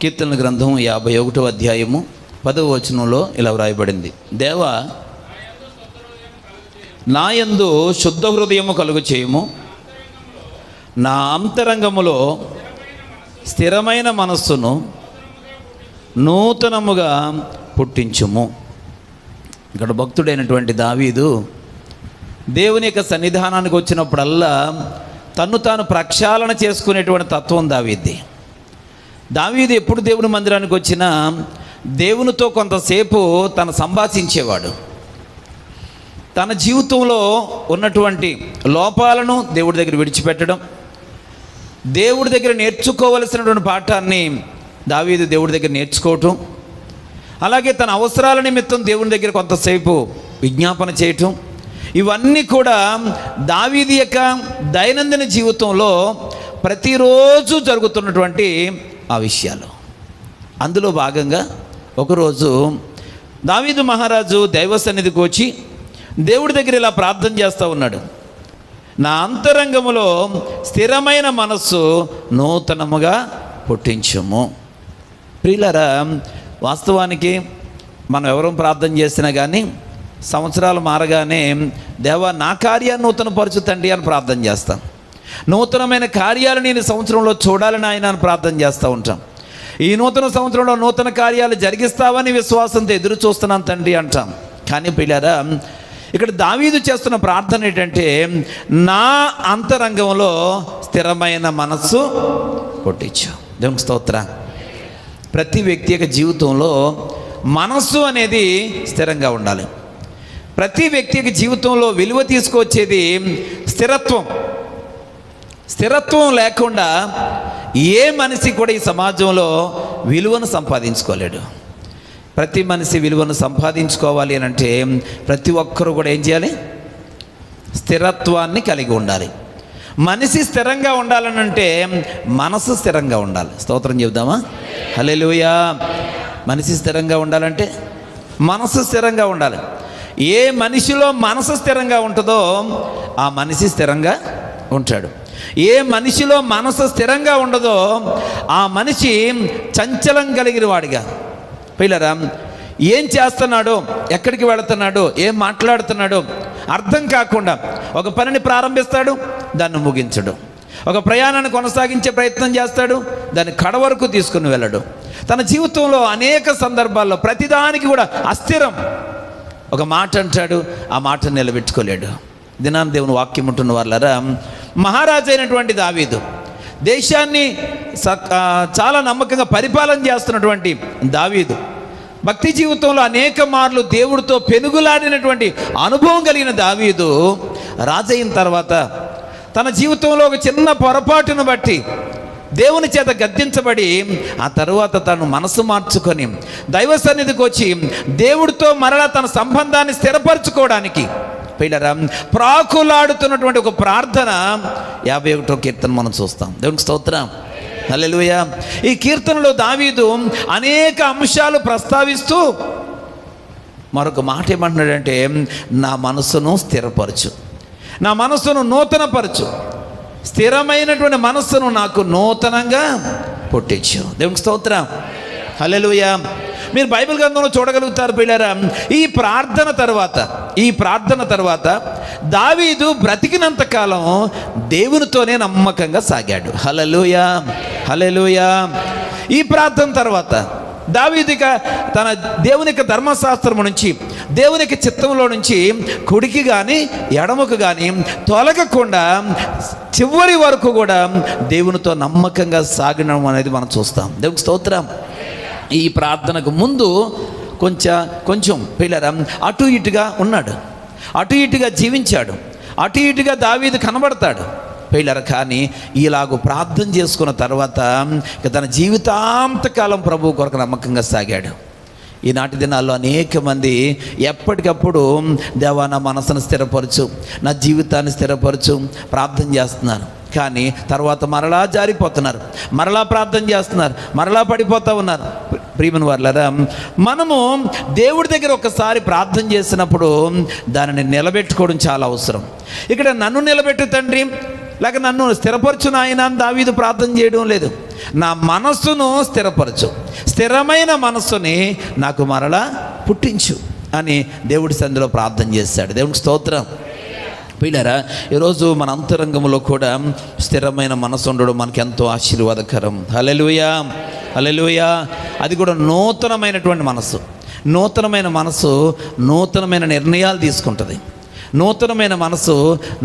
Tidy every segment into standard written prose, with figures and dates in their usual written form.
కీర్తనల గ్రంథం 51వ అధ్యాయము 10వ వచనంలో ఇలా వ్రాయబడింది. దేవా, నా యందు శుద్ధ హృదయము కలుగు చేయము, నా అంతరంగములో స్థిరమైన మనస్సును నూతనముగా పుట్టించుము. ఇక్కడ భక్తుడైనటువంటి దావీదు దేవుని యొక్క సన్నిధానానికి వచ్చినప్పుడల్లా తన్ను తాను ప్రక్షాళన చేసుకునేటువంటి తత్వం దావీది. దావీదు ఎప్పుడు దేవుని మందిరానికి వచ్చినా దేవునితో కొంతసేపు తను సంభాషించేవాడు. తన జీవితంలో ఉన్నటువంటి లోపాలను దేవుడి దగ్గర విడిచిపెట్టడం, దేవుడి దగ్గర నేర్చుకోవలసినటువంటి పాఠాన్ని దావీదు దేవుడి దగ్గర నేర్చుకోవటం, అలాగే తన అవసరాల నిమిత్తం దేవుని దగ్గర కొంతసేపు విజ్ఞాపన చేయటం, ఇవన్నీ కూడా దావీదు యొక్క దైనందిన జీవితంలో ప్రతిరోజు జరుగుతున్నటువంటి ఆ విషయాలు. అందులో భాగంగా ఒకరోజు దావీదు మహారాజు దైవ సన్నిధికి వచ్చి దేవుడి దగ్గర ఇలా ప్రార్థన చేస్తూ ఉన్నాడు. నా అంతరంగములో స్థిరమైన మనస్సు నూతనముగా పుట్టించుము. ప్రియులారా, వాస్తవానికి మనం ఎవరూ ప్రార్థన చేసినా కానీ సంవత్సరాలు మారగానే దేవా నా కార్యాన్ని నూతనపరచు తండ్రి అని ప్రార్థన చేస్తాం. నూతనమైన కార్యాలు నేను సంవత్సరంలో చూడాలని ఆయన ప్రార్థన చేస్తూ ఉంటాం. ఈ నూతన సంవత్సరంలో నూతన కార్యాలు జరిగిస్తావని విశ్వాసంతో ఎదురు చూస్తున్నాను తండ్రి అంటాం. కానీ ప్రియులారా, ఇక్కడ దావీదు చేస్తున్న ప్రార్థన ఏంటంటే, నా అంతరంగంలో స్థిరమైన మనస్సు పుట్టించు. దేవునికి స్తోత్రం. ప్రతి వ్యక్తి యొక్క జీవితంలో మనస్సు అనేది స్థిరంగా ఉండాలి. ప్రతి వ్యక్తి యొక్క జీవితంలో విలువ తీసుకొచ్చేది స్థిరత్వం. స్థిరత్వం లేకుండా ఏ మనిషి కూడా ఈ సమాజంలో విలువను సంపాదించుకోలేడు. ప్రతి మనిషి విలువను సంపాదించుకోవాలి అని అంటే ప్రతి ఒక్కరూ కూడా ఏం చేయాలి? స్థిరత్వాన్ని కలిగి ఉండాలి. మనిషి స్థిరంగా ఉండాలని అంటే మనసు స్థిరంగా ఉండాలి. స్తోత్రం చెబుదామా? హల్లెలూయా. మనిషి స్థిరంగా ఉండాలంటే మనసు స్థిరంగా ఉండాలి. ఏ మనిషిలో మనసు స్థిరంగా ఉంటుందో ఆ మనిషి స్థిరంగా ఉంటాడు. ఏ మనిషిలో మనసు స్థిరంగా ఉండదో ఆ మనిషి చంచలం కలిగిన వాడిగా. పిల్లరా, ఏం చేస్తున్నాడో, ఎక్కడికి వెళుతున్నాడో, ఏం మాట్లాడుతున్నాడో అర్థం కాకుండా ఒక పనిని ప్రారంభిస్తాడు, దాన్ని ముగించడు. ఒక ప్రయాణాన్ని కొనసాగించే ప్రయత్నం చేస్తాడు, దాన్ని కడ వరకు తీసుకుని వెళ్ళడు. తన జీవితంలో అనేక సందర్భాల్లో ప్రతిదానికి కూడా అస్థిరం. ఒక మాట అంటాడు, ఆ మాట నిలబెట్టుకోలేడు. దినాన్ని దేవుని వాక్యం ఉంటున్న వాళ్ళరా, మహారాజు అయినటువంటి దావీదు, దేశాన్ని చాలా నమ్మకంగా పరిపాలన చేస్తున్నటువంటి దావీదు, భక్తి జీవితంలో అనేక మార్లు దేవుడితో పెనుగులాడినటువంటి అనుభవం కలిగిన దావీదు రాజు అయిన తర్వాత తన జీవితంలో ఒక చిన్న పొరపాటును బట్టి దేవుని చేత గద్దించబడి ఆ తరువాత తను మనసు మార్చుకొని దైవ సన్నిధికి వచ్చి దేవుడితో మరలా తన సంబంధాన్ని స్థిరపరచుకోవడానికి పిల్లరా ప్రాకులాడుతున్నటువంటి ఒక ప్రార్థన 51వ కీర్తన మనం చూస్తాం. దేవునికి స్తోత్రం. హల్లెలూయా. ఈ కీర్తనలో దావీదు అనేక అంశాలు ప్రస్తావిస్తూ మరొక మాట ఏమంటున్నాడంటే, నా మనసును స్థిరపరచు, నా మనస్సును నూతనపరచు, స్థిరమైనటువంటి మనస్సును నాకు నూతనంగా పుట్టించు. దేవునికి స్తోత్రం. హల్లెలూయా. మీరు బైబిల్ గ్రంథంలో చూడగలుగుతారు పిల్లరా, ఈ ప్రార్థన తర్వాత దావీదు బ్రతికినంత కాలం దేవునితోనే నమ్మకంగా సాగాడు. హల్లెలూయా, హల్లెలూయా. ఈ ప్రార్థన తర్వాత దావీదుక తన దేవునికి ధర్మశాస్త్రము నుంచి, దేవునికి చిత్తంలో నుంచి కుడికి కానీ ఎడమకు కానీ తొలగకుండా చివరి వరకు కూడా దేవునితో నమ్మకంగా సాగడం అనేది మనం చూస్తాం. దేవునికి స్తోత్రం. ఈ ప్రార్థనకు ముందు కొంచెం పిల్లరా అటు ఇటుగా ఉన్నాడు, అటు ఇటుగా జీవించాడు, అటు ఇటుగా దావీదు కనబడతాడు పిల్లరా. కానీ ఇలాగూ ప్రార్థన చేసుకున్న తర్వాత తన జీవితాంతకాలం ప్రభు కొరకు నమ్మకంగా సాగాడు. ఈనాటి దినాల్లో అనేక మంది ఎప్పటికప్పుడు దేవా నా మనసును స్థిరపరచు, నా జీవితాన్ని స్థిరపరచు ప్రార్థన చేస్తున్నారు. కానీ తర్వాత మరలా జారిపోతున్నారు, మరలా ప్రార్థన చేస్తున్నారు, మరలా పడిపోతూ ఉన్నారు. ప్రియమైన వాళ్ళారా, మనము దేవుడి దగ్గర ఒకసారి ప్రార్థన చేసినప్పుడు దానిని నిలబెట్టుకోవడం చాలా అవసరం. ఇక్కడ నన్ను నిలబెట్టు తండ్రి, లేక నన్ను స్థిరపరచు నాయన అని దావీదు ప్రార్థన చేయడం లేదు. నా మనస్సును స్థిరపరచు, స్థిరమైన మనస్సుని నాకు మరలా పుట్టించు అని దేవుడి సన్నిధిలో ప్రార్థన చేశాడు. దేవునికి స్తోత్రం. పిల్లరా, ఈరోజు మన అంతరంగంలో కూడా స్థిరమైన మనసు ఉండడం మనకి ఎంతో ఆశీర్వాదకరం. హల్లెలూయా, హల్లెలూయా. అది కూడా నూతనమైనటువంటి మనసు. నూతనమైన మనసు నూతనమైన నిర్ణయాలు తీసుకుంటుంది. నూతనమైన మనసు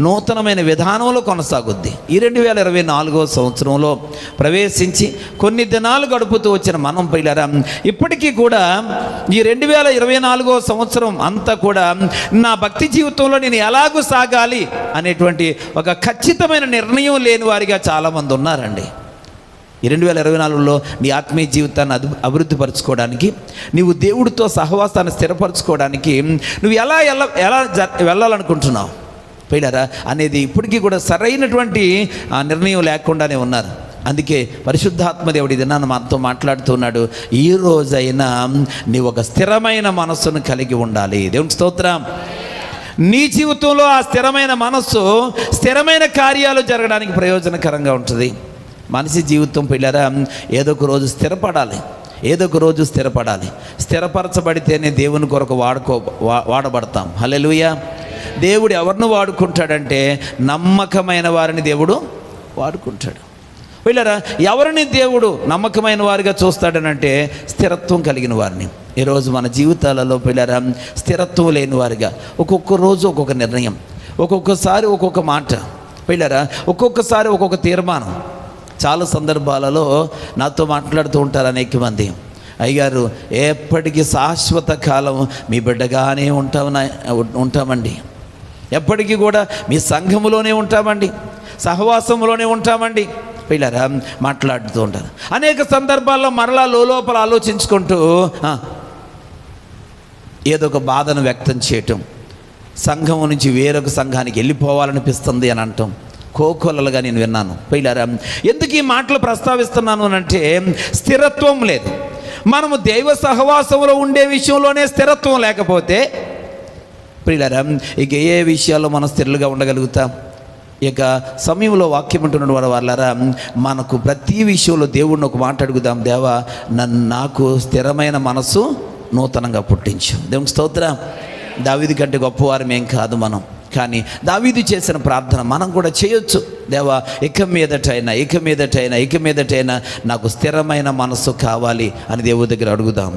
నూతనమైన విధానంలో కొనసాగుద్ది. ఈ 2024వ సంవత్సరంలో ప్రవేశించి కొన్ని దినాలు గడుపుతూ వచ్చిన మనం పిల్లరా, ఇప్పటికీ కూడా ఈ 2024వ సంవత్సరం అంతా కూడా నా భక్తి జీవితంలో నేను ఎలాగూ సాగాలి అనేటువంటి ఒక ఖచ్చితమైన నిర్ణయం లేని వారిగా చాలామంది ఉన్నారండి. ఈ 2024లో నీ ఆత్మీయ జీవితాన్ని అభివృద్ధి పరచుకోవడానికి, నీవు దేవుడితో సహవాసాన్ని స్థిరపరచుకోవడానికి నువ్వు ఎలా వెళ్ళాలనుకుంటున్నావు పిల్లరా అనేది ఇప్పటికీ కూడా సరైనటువంటి నిర్ణయం లేకుండానే ఉన్నారు. అందుకే పరిశుద్ధాత్మ దేవుడి దినాన్ని మనతో మాట్లాడుతున్నాడు. ఈ రోజైనా నీవు ఒక స్థిరమైన మనస్సును కలిగి ఉండాలి. దేవునికి స్తోత్రం. నీ జీవితంలో ఆ స్థిరమైన మనస్సు స్థిరమైన కార్యాలు జరగడానికి ప్రయోజనకరంగా ఉంటుంది. మనిషి జీవితం పిల్లరా ఏదో ఒక రోజు స్థిరపడాలి, ఏదో ఒక రోజు స్థిరపడాలి. స్థిరపరచబడితేనే దేవుని కొరకు వాడబడతాం. హల్లెలూయా. దేవుడు ఎవరిని వాడుకుంటాడంటే నమ్మకమైన వారిని దేవుడు వాడుకుంటాడు. పిల్లరా, ఎవరిని దేవుడు నమ్మకమైన వారిగా చూస్తాడనంటే స్థిరత్వం కలిగిన వారిని. ఈరోజు మన జీవితాలలో పిల్లరా స్థిరత్వం లేని వారిగా ఒక్కొక్క రోజు ఒక్కొక్క నిర్ణయం, ఒక్కొక్కసారి ఒక్కొక్క మాట పిల్లరా, ఒక్కొక్కసారి ఒక్కొక్క తీర్మానం. చాలా సందర్భాలలో నాతో మాట్లాడుతూ ఉంటారు అనేక మంది, అయ్యగారు ఎప్పటికీ శాశ్వత కాలం మీ బిడ్డగానే ఉంటామండి, ఎప్పటికీ కూడా మీ సంఘములోనే ఉంటామండి, సహవాసంలోనే ఉంటామండి పిల్లరా మాట్లాడుతూ ఉంటారు. అనేక సందర్భాల్లో మరలా లోపల ఆలోచించుకుంటూ ఏదో ఒక బాధను వ్యక్తం చేయటం, సంఘం నుంచి వేరొక సంఘానికి వెళ్ళిపోవాలనిపిస్తుంది అని అంటాం. కోకొల్లలుగా నేను విన్నాను పిల్లరా. ఎందుకు ఈ మాటలు ప్రస్తావిస్తున్నాను అంటే స్థిరత్వం లేదు. మనము దైవ సహవాసంలో ఉండే విషయంలోనే స్థిరత్వం లేకపోతే పిల్లరా ఇక ఏ విషయాల్లో మనం స్థిరంగా ఉండగలుగుతాం? ఇక సమయంలో వాక్యం ఉంటున్న వాళ్ళరా, మనకు ప్రతి విషయంలో దేవుడిని ఒక మాట అడుగుదాం, దేవా నాకు స్థిరమైన మనస్సు నూతనంగా పుట్టించు. దేవునికి స్తోత్రం. దావీదు కంటే గొప్పవారమేం కాదు మనం, కానీ దావీదు చేసిన ప్రార్థన మనం కూడా చేయొచ్చు. దేవా ఇక మీదటైనా నాకు స్థిరమైన మనస్సు కావాలి అని దేవుడి దగ్గర అడుగుదాం.